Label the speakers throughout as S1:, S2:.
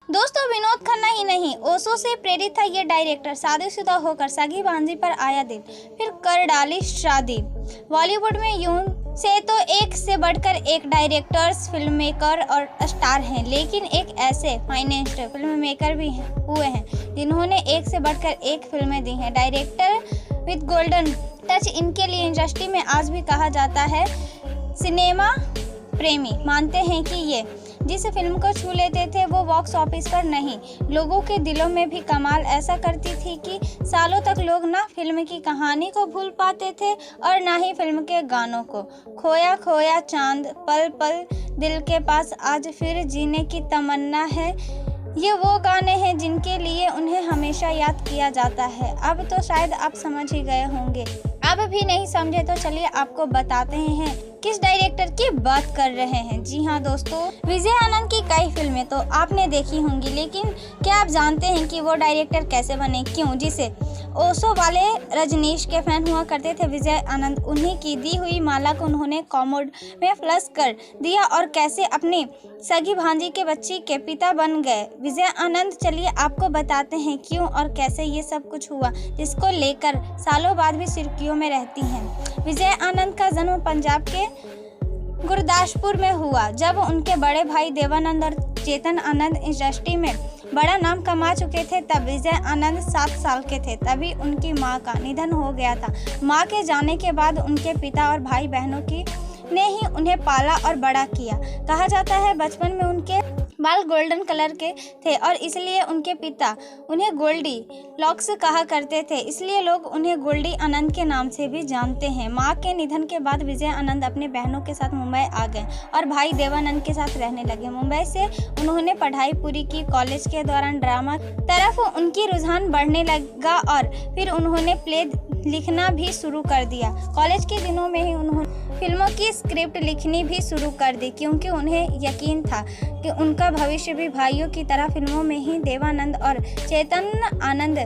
S1: दोस्तों, विनोद खन्ना ही नहीं, ओशो से प्रेरित था ये डायरेक्टर। शादीशुदा होकर सगी भांजी पर आया दिन, फिर कर डाली शादी। बॉलीवुड में यूं से तो एक से बढ़कर एक डायरेक्टर्स, फिल्म मेकर और स्टार हैं, लेकिन एक ऐसे फाइनेंस्ट फिल्म मेकर भी हुए हैं जिन्होंने एक से बढ़कर एक फिल्में दी हैं। डायरेक्टर विद गोल्डन टच इनके लिए इंडस्ट्री में आज भी कहा जाता है। सिनेमा प्रेमी मानते हैं कि ये जिस फिल्म को छू लेते थे वो बॉक्स ऑफिस पर नहीं, लोगों के दिलों में भी कमाल ऐसा करती थी कि सालों तक लोग ना फिल्म की कहानी को भूल पाते थे और ना ही फिल्म के गानों को। खोया खोया चांद, पल पल दिल के पास, आज फिर जीने की तमन्ना है, ये वो गाने हैं जिनके लिए उन्हें हमेशा याद किया जाता है। अब तो शायद आप समझ ही गए होंगे, अब भी नहीं समझे तो चलिए आपको बताते हैं किस डायरेक्टर की बात कर रहे हैं। जी हाँ दोस्तों, विजय आनंद की कई फिल्में तो आपने देखी होंगी, लेकिन क्या आप जानते हैं कि वो डायरेक्टर कैसे बने, क्यों? जिसे ओशो वाले रजनीश के फैन हुआ करते थे विजय आनंद, उन्हीं की दी हुई माला को उन्होंने कॉमोड में फ्लश कर दिया और कैसे अपनी सगी भांजी के बच्ची के पिता बन गए विजय आनंद। चलिए आपको बताते हैं क्यों और कैसे ये सब कुछ हुआ, जिसको लेकर सालों बाद भी सुर्खियों में रहती हैं। विजय आनंद का जन्म पंजाब के गुरदासपुर में हुआ। जब उनके बड़े भाई देवानंद और चेतन आनंद इंडस्ट्री में बड़ा नाम कमा चुके थे, तब विजय आनंद 7 साल के थे, तभी उनकी मां का निधन हो गया था। मां के जाने के बाद उनके पिता और भाई बहनों की ने ही उन्हें पाला और बड़ा किया। कहा जाता है बचपन में उनके बाल गोल्डन कलर के थे और इसलिए उनके पिता उन्हें गोल्डी लॉक्स कहा करते थे, इसलिए लोग उन्हें गोल्डी आनंद के नाम से भी जानते हैं। मां के निधन के बाद विजय आनंद अपने बहनों के साथ मुंबई आ गए और भाई देवानंद के साथ रहने लगे। मुंबई से उन्होंने पढ़ाई पूरी की। कॉलेज के दौरान ड्रामा तरफ उनकी रुझान बढ़ने लगा और फिर उन्होंने प्ले लिखना भी शुरू कर दिया। कॉलेज के दिनों में ही उन्होंने फिल्मों की स्क्रिप्ट लिखनी भी शुरू कर दी, क्योंकि उन्हें यकीन था कि उनका भविष्य भी भाइयों की तरह फिल्मों में ही। देवानंद और चेतन आनंद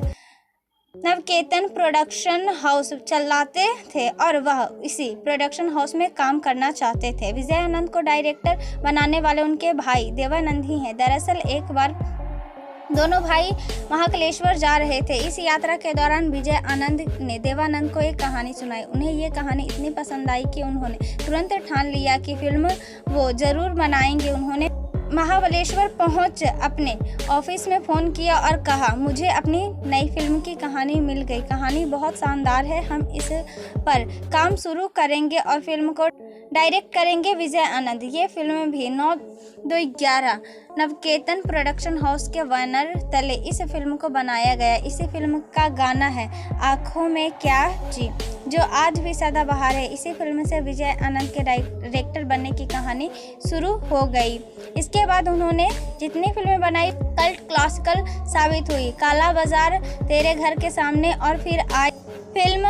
S1: नवकेतन प्रोडक्शन हाउस चलाते थे और वह इसी प्रोडक्शन हाउस में काम करना चाहते थे। विजय आनंद को डायरेक्टर बनाने वाले उनके भाई देवानंद ही हैं। दरअसल एक बार दोनों भाई महाकालेश्वर जा रहे थे। इस यात्रा के दौरान विजय आनंद ने देवानंद को एक कहानी सुनाई। उन्हें ये कहानी इतनी पसंद आई कि उन्होंने तुरंत ठान लिया कि फिल्म वो जरूर बनाएंगे। उन्होंने महाबलेश्वर पहुंच अपने ऑफिस में फ़ोन किया और कहा, मुझे अपनी नई फिल्म की कहानी मिल गई। कहानी बहुत शानदार है, हम इस पर काम शुरू करेंगे और फिल्म को डायरेक्ट करेंगे विजय आनंद। ये फिल्म भी 9/2/11 नवकेतन प्रोडक्शन हाउस के बैनर तले इस फिल्म को बनाया गया। इसी फिल्म का गाना है आँखों में क्या जी, जो आज भी सदाबहार है। इसी फिल्म से विजय आनंद के डायरेक्टर बनने की कहानी शुरू हो गई। इसके बाद उन्होंने जितनी फिल्में बनाई कल्ट क्लासिकल साबित हुई। काला बाजार, तेरे घर के सामने और फिर आई फिल्म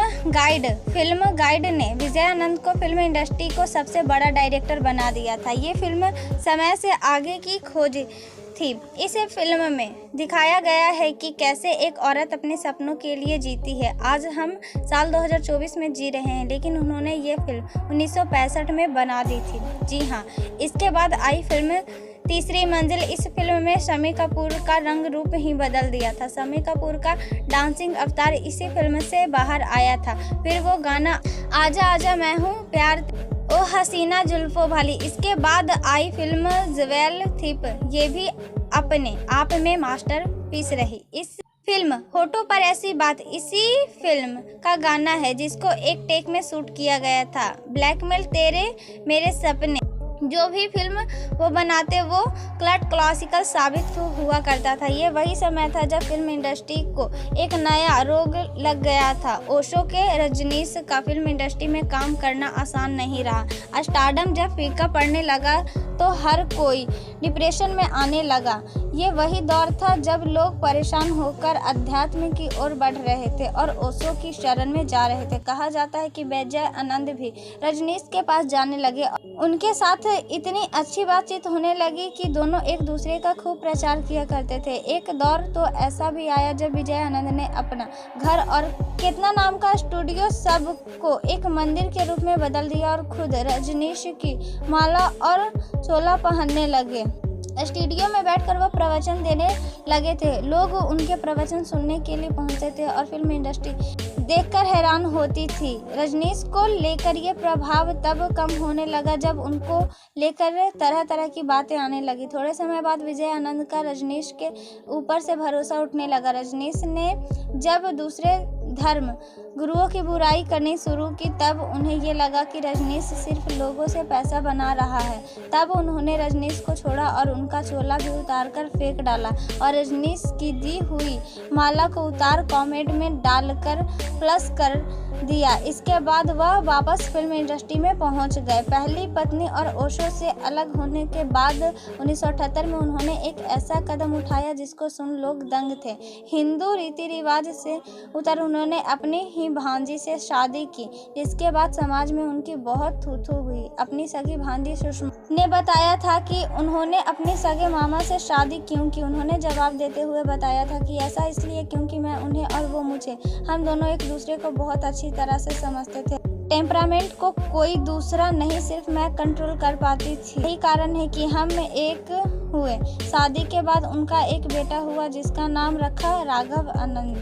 S1: गाइड ने विजय आनंद को फिल्म इंडस्ट्री को सबसे बड़ा डायरेक्टर बना दिया था। ये फिल्म समय से आगे की खोज थी। इस फिल्म में दिखाया गया है कि कैसे एक औरत अपने सपनों के लिए जीती है। आज हम साल 2024 में जी रहे हैं, लेकिन उन्होंने ये फिल्म 1965 में बना दी थी। जी हाँ, इसके बाद आई फिल्म तीसरी मंजिल। इस फिल्म में शम्मी कपूर का रंग रूप ही बदल दिया था। शम्मी कपूर का डांसिंग अवतार इसी फिल्म से बाहर आया था। फिर वो गाना आजा आजा मैं हूँ प्यार ओ हसीना जुल्फों वाली। इसके बाद आई फिल्म ज्वेल थिप, ये भी अपने आप में मास्टरपीस रही। इस फिल्म होठों पर ऐसी बात इसी फिल्म का गाना है, जिसको एक टेक में शूट किया गया था। ब्लैकमेल, तेरे मेरे सपने, जो भी फिल्म वो बनाते वो कल्ट क्लासिकल साबित हुआ करता था। ये वही समय था जब फिल्म इंडस्ट्री को एक नया रोग लग गया था। ओशो के रजनीश का फिल्म इंडस्ट्री में काम करना आसान नहीं रहा। स्टारडम जब फीका पड़ने लगा तो हर कोई डिप्रेशन में आने लगा। ये वही दौर था जब लोग परेशान होकर अध्यात्म की ओर बढ़ रहे थे और ओशो की शरण में जा रहे थे। कहा जाता है कि विजय आनंद भी रजनीश के पास जाने लगे। उनके साथ इतनी अच्छी बातचीत होने लगी कि दोनों एक दूसरे का खूब प्रचार किया करते थे। एक दौर तो ऐसा भी आया जब विजय आनंद ने अपना घर और कितना नाम का स्टूडियो सबको एक मंदिर के रूप में बदल दिया और खुद रजनीश की माला और चोला पहनने लगे। स्टूडियो में बैठकर वह प्रवचन देने लगे थे। लोग उनके प्रवचन सुनने के लिए पहुंचते थे और फिल्म इंडस्ट्री देखकर हैरान होती थी। रजनीश को लेकर ये प्रभाव तब कम होने लगा जब उनको लेकर तरह तरह की बातें आने लगी। थोड़े समय बाद विजय आनंद का रजनीश के ऊपर से भरोसा उठने लगा। रजनीश ने जब दूसरे धर्म गुरुओं की बुराई करनी शुरू की तब उन्हें ये लगा कि रजनीश सिर्फ लोगों से पैसा बना रहा है। तब उन्होंने रजनीश को छोड़ा और उनका चोला भी उतार कर फेंक डाला और रजनीश की दी हुई माला को उतार कॉमेड में डालकर प्लस कर दिया। इसके बाद वह वापस फिल्म इंडस्ट्री में पहुंच गए। पहली पत्नी और ओशो से अलग होने के बाद 1978 में उन्होंने एक ऐसा कदम उठाया जिसको सुन लोग दंग थे। हिंदू रीति रिवाज से उतर उन्होंने अपनी ही भांजी से शादी की, जिसके बाद समाज में उनकी बहुत थू-थू हुई। अपनी सगी भांजी सुषमा ने बताया था कि उन्होंने अपने सगे मामा से शादी क्यों की। उन्होंने जवाब देते हुए बताया था कि ऐसा इसलिए क्योंकि मैं उन्हें और वो मुझे, हम दोनों एक दूसरे को बहुत अच्छी तरह से समझते थे। टेम्परामेंट को कोई दूसरा नहीं, सिर्फ मैं कंट्रोल कर पाती थी। यही कारण है कि हम एक हुए। शादी के बाद उनका एक बेटा हुआ जिसका नाम रखा राघव आनंद।